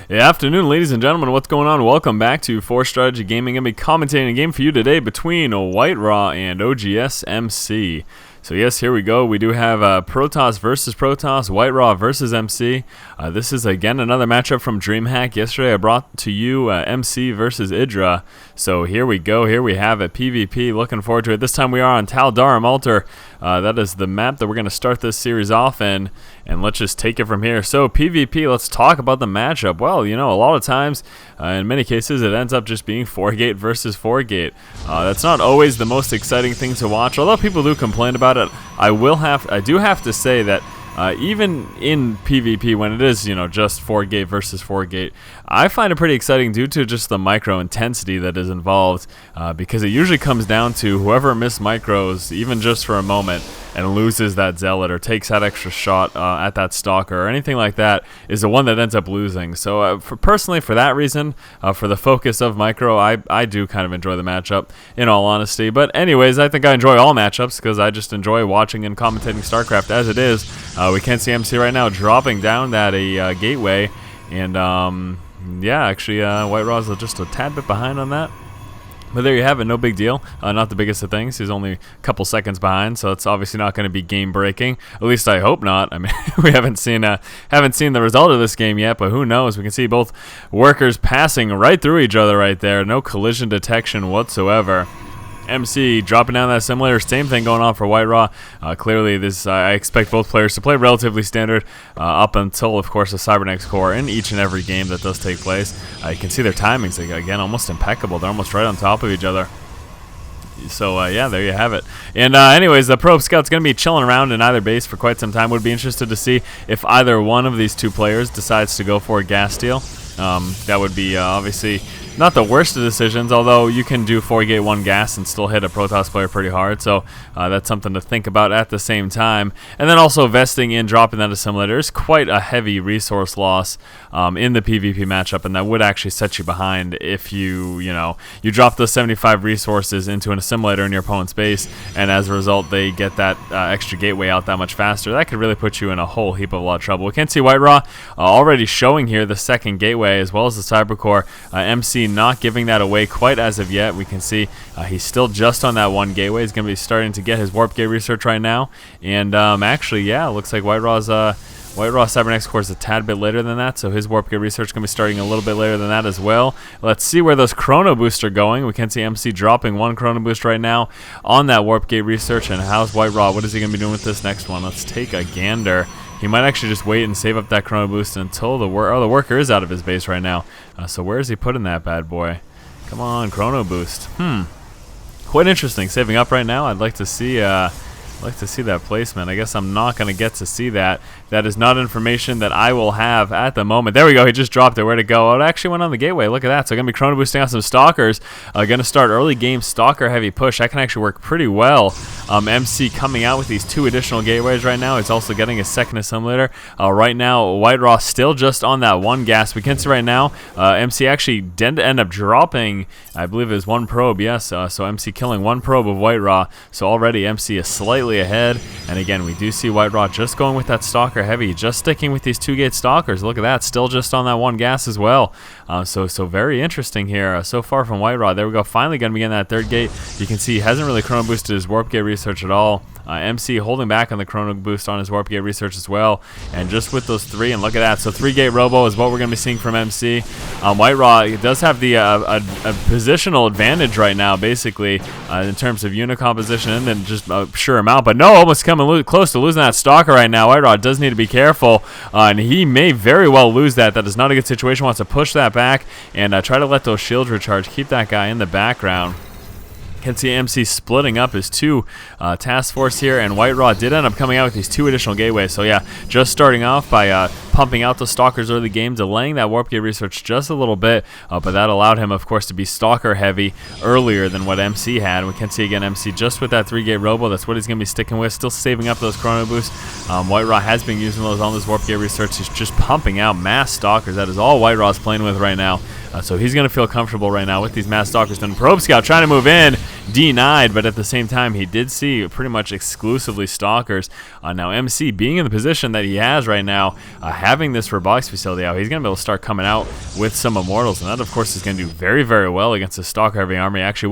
Good afternoon, ladies and gentlemen. What's going on? Welcome back to Force Strategy Gaming. I'm going to be commentating a game for you today between WhiteRa and OGS MC. So yes, here we go. We do have Protoss versus Protoss, WhiteRa versus MC. This is again another matchup from DreamHack. Yesterday I brought to you MC versus Idra. So here we go. Here we have it. PvP. Looking forward to it. This time we are on Taldarum Altar. That is the map that we're going to start this series off in. And let's just take it from here. So PvP, let's talk about the matchup. Well, you know, a lot of times, in many cases, it ends up just being 4-gate versus 4-gate. That's not always the most exciting thing to watch, although people do complain about it. I do have to say that even in PvP, when it is, you know, just 4-gate versus 4-gate, I find it pretty exciting due to just the micro intensity that is involved, because it usually comes down to whoever missed micros, even just for a moment, and loses that zealot or takes that extra shot at that stalker or anything like that, is the one that ends up losing. So personally, for that reason, for the focus of micro, I do kind of enjoy the matchup, in all honesty. But anyways, I think I enjoy all matchups because I just enjoy watching and commentating StarCraft as it is. We can see MC right now dropping down that gateway, and yeah, actually WhiteRa is just a tad bit behind on that. But there you have it, no big deal. Not the biggest of things. He's only a couple seconds behind, so it's obviously not going to be game breaking. At least I hope not. I mean, we haven't seen the result of this game yet, but who knows? We can see both workers passing right through each other right there. No collision detection whatsoever. MC dropping down that simulator. Same thing going on for WhiteRa. Clearly, this I expect both players to play relatively standard up until, of course, the Cybernex core in each and every game that does take place. You can see their timings, again, almost impeccable. They're almost right on top of each other. So, yeah, there you have it. And anyways, the Probe Scout's going to be chilling around in either base for quite some time. Would be interested to see if either one of these two players decides to go for a gas steal. That would be obviously not the worst of decisions, although you can do 4-gate 1 gas and still hit a Protoss player pretty hard, so that's something to think about at the same time. And then also vesting in dropping that assimilator is quite a heavy resource loss in the PvP matchup, and that would actually set you behind if you drop those 75 resources into an assimilator in your opponent's base, and as a result they get that extra gateway out that much faster. That could really put you in a whole heap of a lot of trouble. We can see WhiteRa already showing here the second gateway as well as the Cybercore. MC not giving that away quite as of yet. We can see he's still just on that one gateway. He's going to be starting to get his warp gate research right now, and actually, yeah, it looks like WhiteRa Cybernex core is a tad bit later than that, so his warp gate research is going to be starting a little bit later than that as well. Let's see where those chrono boosts are going. We can see MC dropping one chrono boost right now on that warp gate research, and how's WhiteRa? What is he going to be doing with this next one? Let's take a gander. He might actually just wait and save up that chrono boost until the worker is out of his base right now. So where is he putting that bad boy? Come on, chrono boost. Quite interesting. Saving up right now. I'd like to see that placement. I guess I'm not going to get to see that. That is not information that I will have at the moment. There we go. He just dropped it. Where'd it go? Oh, it actually went on the gateway. Look at that. So going to be chrono boosting out some stalkers. Going to start early game stalker heavy push. That can actually work pretty well. MC coming out with these 2 additional gateways right now. He's also getting a second assimilator. Right now, WhiteRa still just on that 1 gas. We can see right now, MC actually did end up dropping, I believe it was 1 probe. Yes. So MC killing 1 probe of WhiteRa. So already MC is slightly ahead. And again, we do see WhiteRa just going with that stalker heavy, just sticking with these 2-gate stalkers. Look at that, still just on that 1 gas as well. So very interesting here so far from WhiteRa. There we go, finally going to begin that 3rd gate. You can see he hasn't really chrono boosted his warp gate research at all. MC holding back on the chrono boost on his warp gate research as well, and just with those 3, and look at that, so 3-gate robo is what we're going to be seeing from MC. WhiteRa does have the a positional advantage right now, basically, in terms of unit composition, and then just a sure amount, but no, almost coming close to losing that stalker right now. WhiteRa does need to be careful, and he may very well lose that. That is not a good situation. Wants to push that back and try to let those shields recharge, keep that guy in the background. Can see MC splitting up his 2 task force here, and WhiteRa did end up coming out with these 2 additional gateways. So yeah, just starting off by pumping out the stalkers early game, delaying that warp gate research just a little bit, but that allowed him, of course, to be stalker heavy earlier than what MC had. We can see again MC just with that 3-gate robo. That's what he's going to be sticking with, still saving up those chrono boosts. WhiteRa has been using those on this warp gate research. He's just pumping out mass stalkers. That is all WhiteRa's playing with right now. So he's going to feel comfortable right now with these mass stalkers. Then Probe Scout trying to move in. denied, but at the same time, he did see pretty much exclusively Stalkers. Now, MC being in the position that he has right now, having this robotics facility out, he's going to be able to start coming out with some Immortals, and that, of course, is going to do very, very well against a Stalker-heavy army. Actually,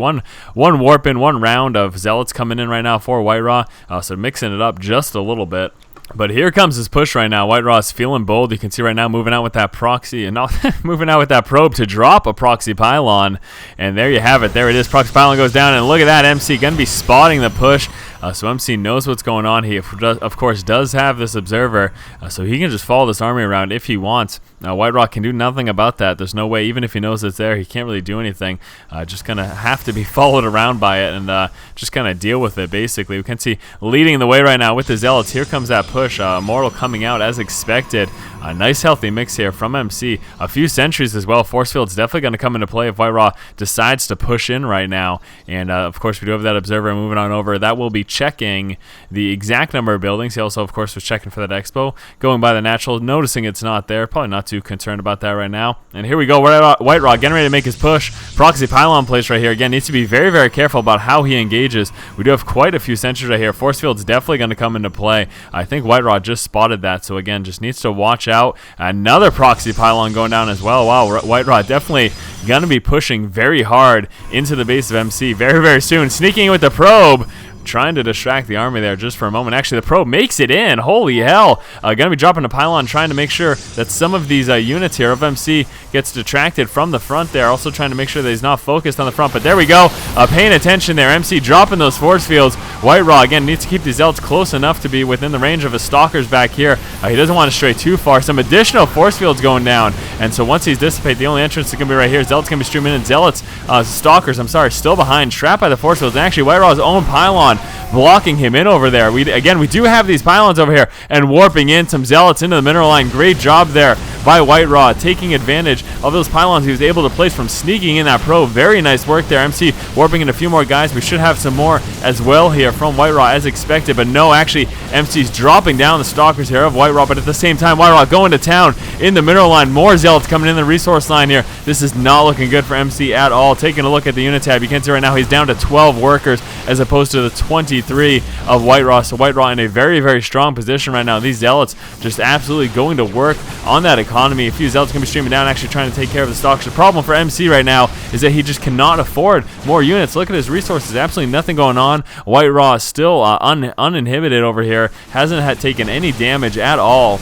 one warp in, one round of Zealots coming in right now for WhiteRa, so mixing it up just a little bit. But here comes his push right now. WhiteRa is feeling bold. You can see right now moving out with that proxy and not moving out with that probe to drop a proxy pylon. And there you have it. There it is. Proxy pylon goes down, and look at that. MC going to be spotting the push. So MC knows what's going on. He, of course, does have this observer, so he can just follow this army around if he wants. WhiteRa can do nothing about that. There's no way, even if he knows it's there, he can't really do anything. Just going to have to be followed around by it and just kind of deal with it, basically. We can see leading the way right now with the Zealots. Here comes that push. Immortal coming out as expected. A nice healthy mix here from MC. A few sentries as well. Force field's definitely going to come into play if WhiteRa decides to push in right now. And of course, we do have that observer moving on over. That will be checking the exact number of buildings. He also, of course, was checking for that expo. Going by the natural, noticing it's not there. Probably not too concerned about that right now. And here we go. WhiteRa getting ready to make his push. Proxy pylon place right here. Again, needs to be very, very careful about how he engages. We do have quite a few sentries right here. Force field's definitely going to come into play. I think WhiteRa just spotted that. So again, just needs to watch out. Another proxy pylon going down as well. Wow, WhiteRa definitely going to be pushing very hard into the base of MC very, very soon. Sneaking in with the probe. Trying to distract the army there just for a moment. Actually, the probe makes it in. Holy hell. Going to be dropping a pylon, trying to make sure that some of these units here of MC gets detracted from the front there. Also trying to make sure that he's not focused on the front. But there we go. Paying attention there. MC dropping those force fields. WhiteRa, again, needs to keep these Zealots close enough to be within the range of his Stalkers back here. He doesn't want to stray too far. Some additional force fields going down. And so once he's dissipated, the only entrance is going to be right here. Zealots going to be streaming in. Stalkers, I'm sorry, still behind. Trapped by the force fields. And actually, WhiteRa's own pylon blocking him in over there. We do have these pylons over here and warping in some Zealots into the mineral line. Great job there by WhiteRa, taking advantage of those pylons he was able to place from sneaking in that probe. Very nice work there. MC warping in a few more guys. We should have some more as well here from WhiteRa as expected, but no, actually MC's dropping down the Stalkers here of WhiteRa, but at the same time WhiteRa going to town in the mineral line. More Zealots coming in the resource line here. This is not looking good for MC at all. Taking a look at the unit tab, you can see right now he's down to 12 workers as opposed to the 23 of WhiteRa. So WhiteRa in a very, very strong position right now. These Zealots just absolutely going to work on that economy. A few Zealots going to be streaming down, actually trying to take care of the Stalkers. The problem for MC right now is that he just cannot afford more units. Look at his resources. Absolutely nothing going on. WhiteRa is still uninhibited over here. Hasn't taken any damage at all.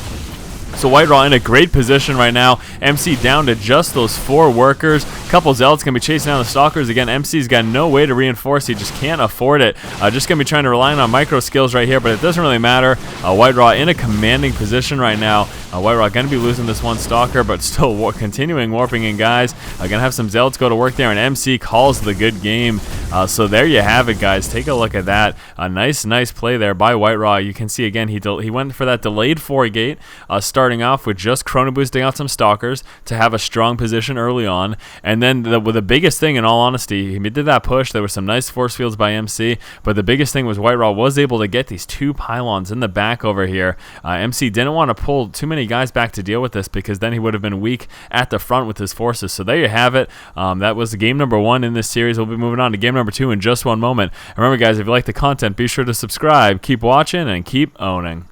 So WhiteRa in a great position right now. MC down to just those 4 workers. Couple Zealots going to be chasing down the Stalkers. Again, MC's got no way to reinforce. He just can't afford it. Just going to be trying to rely on micro skills right here, but it doesn't really matter. WhiteRa in a commanding position right now. WhiteRa going to be losing this one Stalker, but still continuing warping in guys. Going to have some Zealots go to work there, and MC calls the good game. So there you have it, guys. Take a look at that. A nice play there by WhiteRa. You can see, again, he went for that delayed 4-gate, starting off with just chrono boosting out some Stalkers to have a strong position early on. And then the biggest thing, in all honesty, he did that push. There were some nice force fields by MC, but the biggest thing was WhiteRa was able to get these 2 pylons in the back over here. MC didn't want to pull too many guys back to deal with this, because then he would have been weak at the front with his forces. So there you have it. That was game number 1 in this series. We'll be moving on to game number 2 in just one moment. Remember, guys, if you like the content, be sure to subscribe, keep watching, and keep owning.